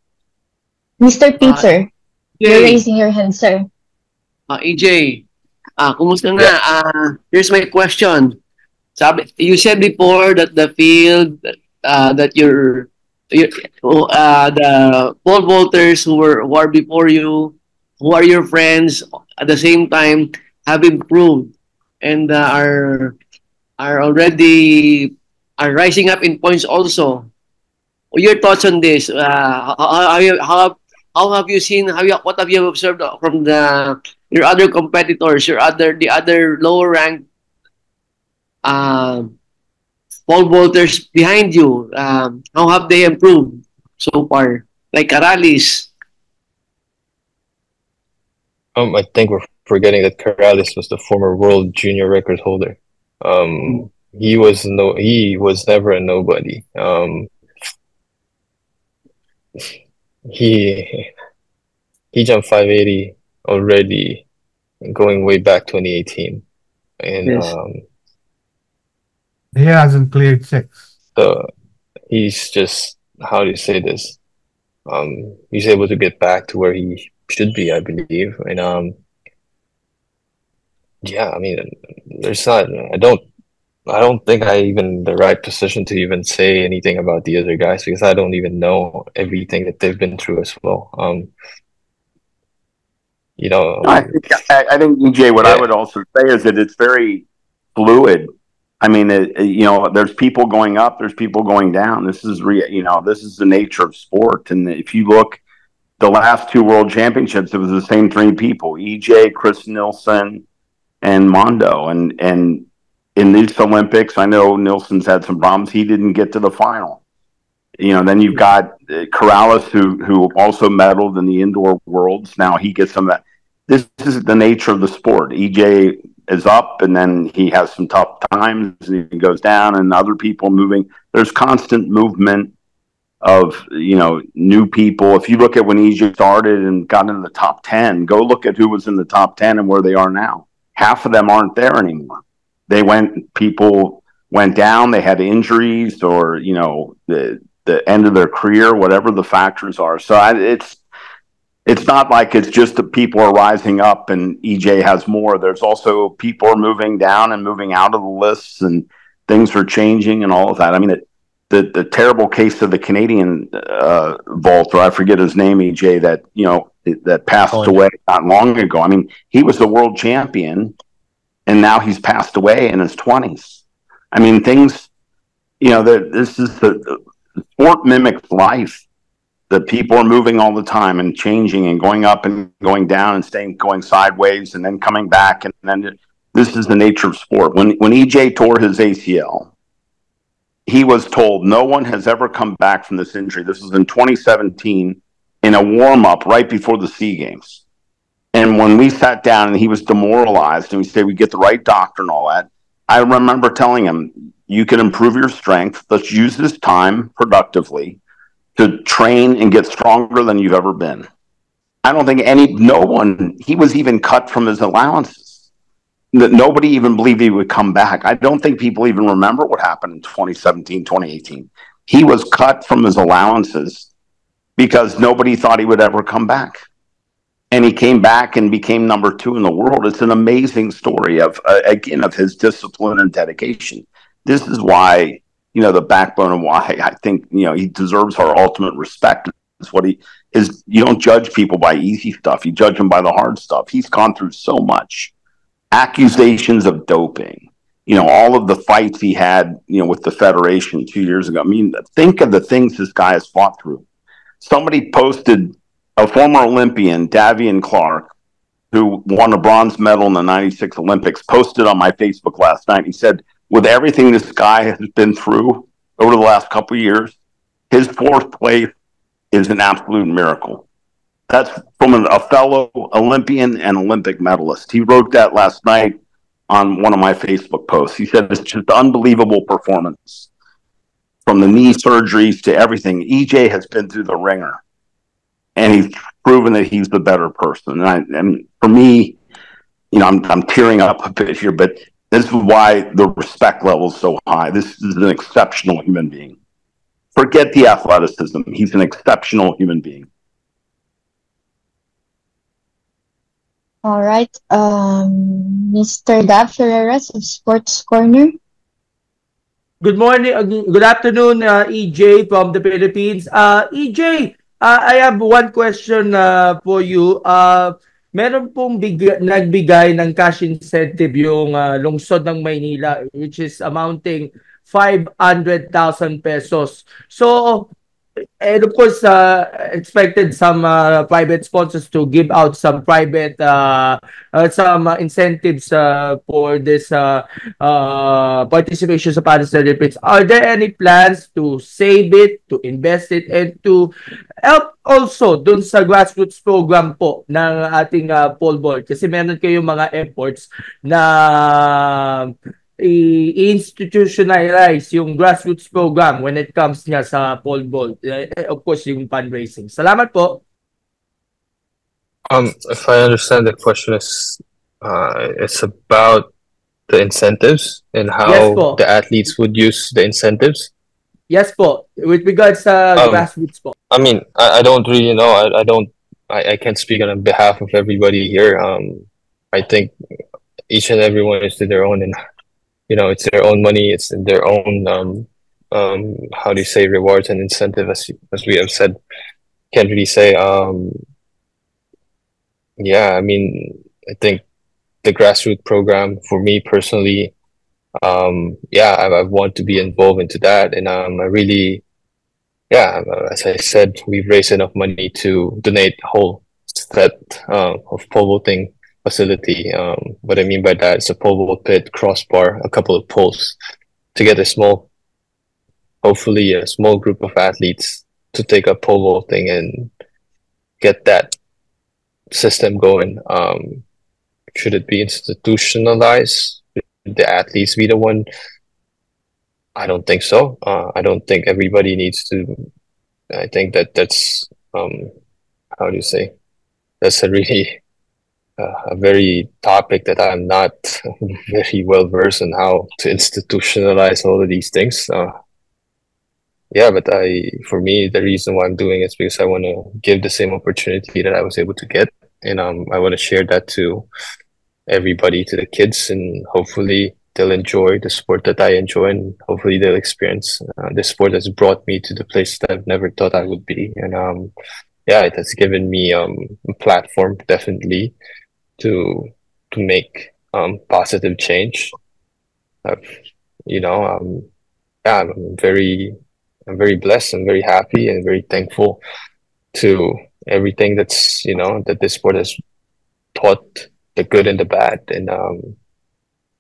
Mr. Peter, you're raising your hand, sir. EJ, kumusta na? Here's my question. You said before that the field that the pole vaulters who are before you, who are your friends, at the same time have improved and are already rising up in points also. Your thoughts on this? How have you seen? What have you observed from your other competitors, the other lower ranked pole vaulters behind you? How have they improved so far? Like Karalis. I think we're forgetting that Karalis was the former world junior record holder. He was never a nobody. He jumped 580 already, going way back 2018, and Yes. He hasn't cleared 6. So he's just, how do you say this? He's able to get back to where he should be, I believe, and yeah, I mean, I don't think I even the right position to even say anything about the other guys, because I don't even know everything that they've been through as well. I think EJ, what I would also say is that it's very fluid. I mean, there's people going up, there's people going down. This is this is the nature of sport. And if you look, the last two world championships, it was the same three people: EJ, Chris Nilsson, and Mondo. And in these Olympics, I know Nilsson's had some problems. He didn't get to the final. Then you've got Corrales, who also medaled in the indoor worlds. Now he gets some of that. This is the nature of the sport. EJ is up, and then he has some tough times, and he goes down, and other people moving. There's constant movement of new people. If you look at when EJ started and got into the top 10, go look at who was in the top 10 and where they are now. Half of them aren't there anymore. People went down, they had injuries, or the end of their career, whatever the factors are. So it's not like it's just that people are rising up and EJ has more. There's also people are moving down and moving out of the lists, and things are changing and all of that. I mean, the terrible case of the Canadian vaulter, I forget his name, EJ, that passed away not long ago. I mean, he was the world champion, and now he's passed away in his 20s. I mean, things, this is the sport mimics life. The people are moving all the time and changing and going up and going down and going sideways and then coming back. And then this is the nature of sport. When EJ tore his ACL, he was told no one has ever come back from this injury. This was in 2017 in a warm-up right before the SEA Games. And when we sat down and he was demoralized and we said we get the right doctor and all that, I remember telling him, you can improve your strength. Let's use this time productively to train and get stronger than you've ever been. I don't think he was even cut from his allowances. Nobody even believed he would come back. I don't think people even remember what happened in 2017, 2018. He was cut from his allowances because nobody thought he would ever come back. And he came back and became number 2 in the world. It's an amazing story of his discipline and dedication. This is why, the backbone of why I think, he deserves our ultimate respect. It's what he is. You don't judge people by easy stuff. You judge them by the hard stuff. He's gone through so much. Accusations of doping, all of the fights he had, with the Federation 2 years ago. I mean, think of the things this guy has fought through. Somebody posted a former Olympian, Davian Clark, who won a bronze medal in the 96 Olympics, posted on my Facebook last night. He said, with everything this guy has been through over the last couple of years, his 4th place is an absolute miracle. That's from a fellow Olympian and Olympic medalist. He wrote that last night on one of my Facebook posts. He said, it's just unbelievable performance. From the knee surgeries to everything, EJ has been through the ringer. And he's proven that he's the better person. And for me, I'm tearing up a bit here, but this is why the respect level is so high. This is an exceptional human being. Forget the athleticism. He's an exceptional human being. All right. Mr. Gab Ferreras of Sports Corner. Good morning, good afternoon, EJ from the Philippines. EJ, I have one question for you. Meron pong nagbigay ng cash incentive yung lungsod ng Maynila, which is amounting 500,000 pesos. So, and of course, expected some private sponsors to give out some private some incentives for this participation sa Paris Olympics. Are there any plans to save it, to invest it, and to help also dun sa grassroots program po ng ating pole vault? Kasi meron kayong mga efforts na i-institutionalize yung grassroots program when it comes niya sa pole vault. Of course, yung fundraising. Salamat po. If I understand the question is, it's about the incentives and how the athletes would use the incentives. Yes po. With regards sa grassroots po. I mean, I don't really know. I can't speak on behalf of everybody here. I think each and everyone is to their own, and it's their own money. It's in their own how do you say, rewards and incentive, as we have said. Can't really say. Yeah, I mean, I think the grassroots program for me personally, yeah, I want to be involved into that, and I really, yeah, as I said, we've raised enough money to donate a whole set of pole vaulting facility. What I mean by that is a pole vault pit, crossbar, a couple of poles to get a small, hopefully a small group of athletes to take up pole vaulting and get that system going. Should it be institutionalized? Should the athletes be the one? I don't think so. I don't think everybody needs to. I think that's how do you say? That's a really a very topic that I'm not very well versed in how to institutionalize all of these things. Yeah, but for me, the reason why I'm doing it is because I want to give the same opportunity that I was able to get, and I want to share that to everybody, to the kids, and hopefully they'll enjoy the sport that I enjoy, and hopefully they'll experience the sport that's brought me to the place that I've never thought I would be. And yeah, it has given me a platform definitely to make positive change. I've, you know, yeah, I'm very blessed. I'm very happy and very thankful to everything that's that this sport has taught, the good and the bad. And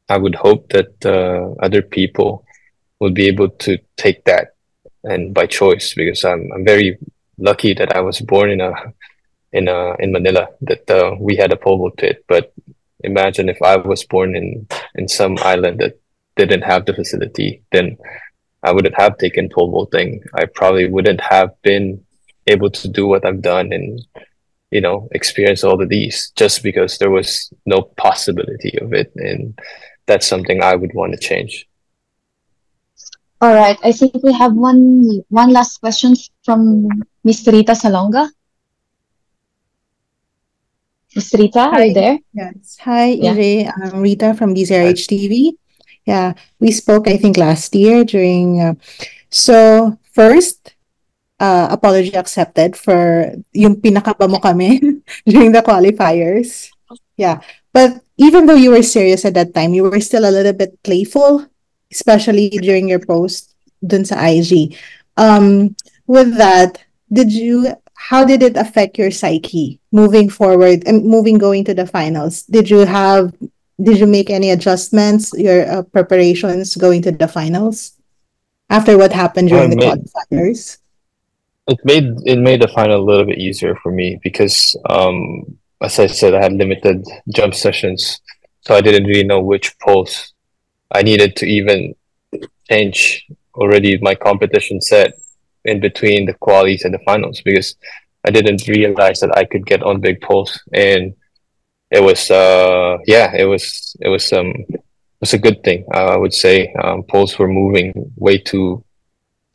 I would hope that other people will be able to take that, and by choice, because I'm very lucky that I was born in Manila, that we had a pole vault pit. But imagine if I was born in some island that didn't have the facility, then I wouldn't have taken pole vaulting. I probably wouldn't have been able to do what I've done and experience all of these, just because there was no possibility of it. And that's something I would want to change. All right. I think we have one last question from Miss Rita Salonga. Miss Rita, are you there? Yes. Hi, Yeah. EJ. I'm Rita from DZRH TV. Yeah, we spoke, I think, last year during. So, first, apology accepted for yung pinakaba mo kami during the qualifiers. Yeah. But even though you were serious at that time, you were still a little bit playful, especially during your post dun sa IG. With that, how did it affect your psyche moving forward and going to the finals? Did you make any adjustments, your preparations going to the finals after what happened during the qualifiers? It made the final a little bit easier for me because, as I said, I had limited jump sessions, so I didn't really know which poles I needed to even change already my competition set in between the qualies and the finals, because I didn't realize that I could get on big poles. And it was it was a good thing. I would say poles were moving way too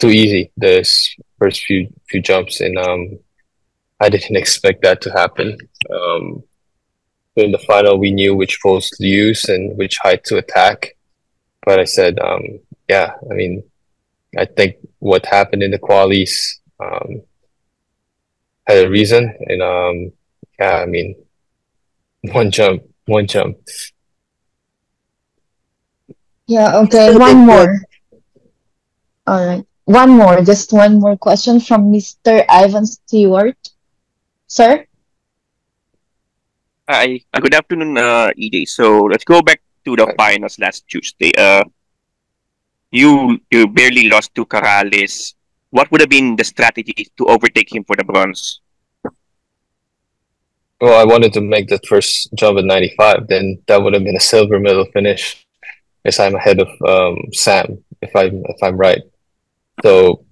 easy this first few jumps, and I didn't expect that to happen. In the final, we knew which poles to use and which height to attack. But I said, yeah, I mean, I think what happened in the qualies had a reason, and yeah, I mean, one jump. Yeah, okay. One more. All right. Just one more question from Mr. Ivan Stewart. Sir? Hi, good afternoon, EJ. So let's go back to the finals last Tuesday. You barely lost to Corrales. What would have been the strategy to overtake him for the bronze? Well, I wanted to make that first jump at 95. Then that would have been a silver medal finish, as I'm ahead of Sam, if I'm right. So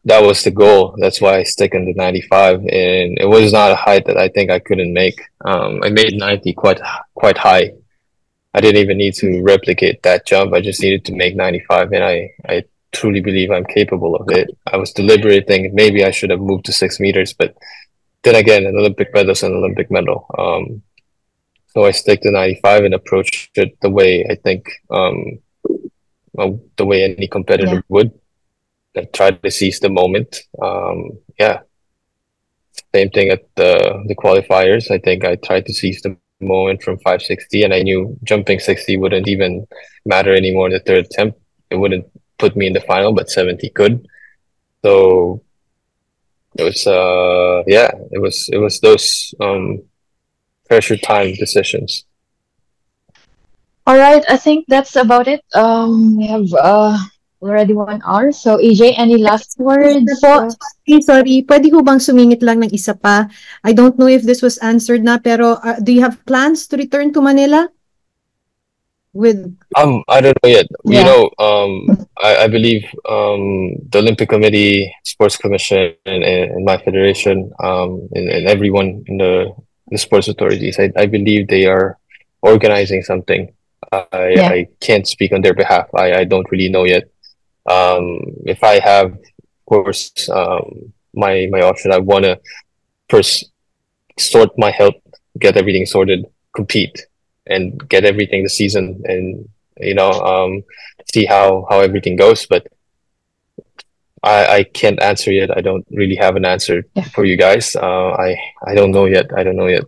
that was the goal. That's why I stick in the 95, and it was not a height that I think I couldn't make. I made 90 quite high. I didn't even need to replicate that jump. I just needed to make 95, and I truly believe I'm capable of it. I was deliberating maybe I should have moved to 6 meters, but then again, an Olympic medal is an Olympic medal. So I stick to 95 and approach it the way I think, the way any competitor would. I try to seize the moment. Yeah, same thing at the qualifiers. I think I tried to seize the moment from 560, and I knew jumping 60 wouldn't even matter anymore in the third attempt. It wouldn't put me in the final, but 70 could. So it was it was those pressure time decisions. All right, I think that's about it. We have already 1 hour. So EJ, any last words? Po, sorry, pwede ho bang sumingit lang ng isa pa? I don't know if this was answered na, pero do you have plans to return to Manila? With I don't know yet. You Yeah. know, I believe the Olympic Committee, Sports Commission, and my federation, and everyone in the sports authorities, I believe they are organizing something. Yeah. I can't speak on their behalf. I don't really know yet. If I have, of course, my option, I want to first sort my health, get everything sorted, compete, and get everything the season, and see how everything goes. But I can't answer yet. I don't really have an answer Yeah. for you guys. I don't know yet. I don't know yet.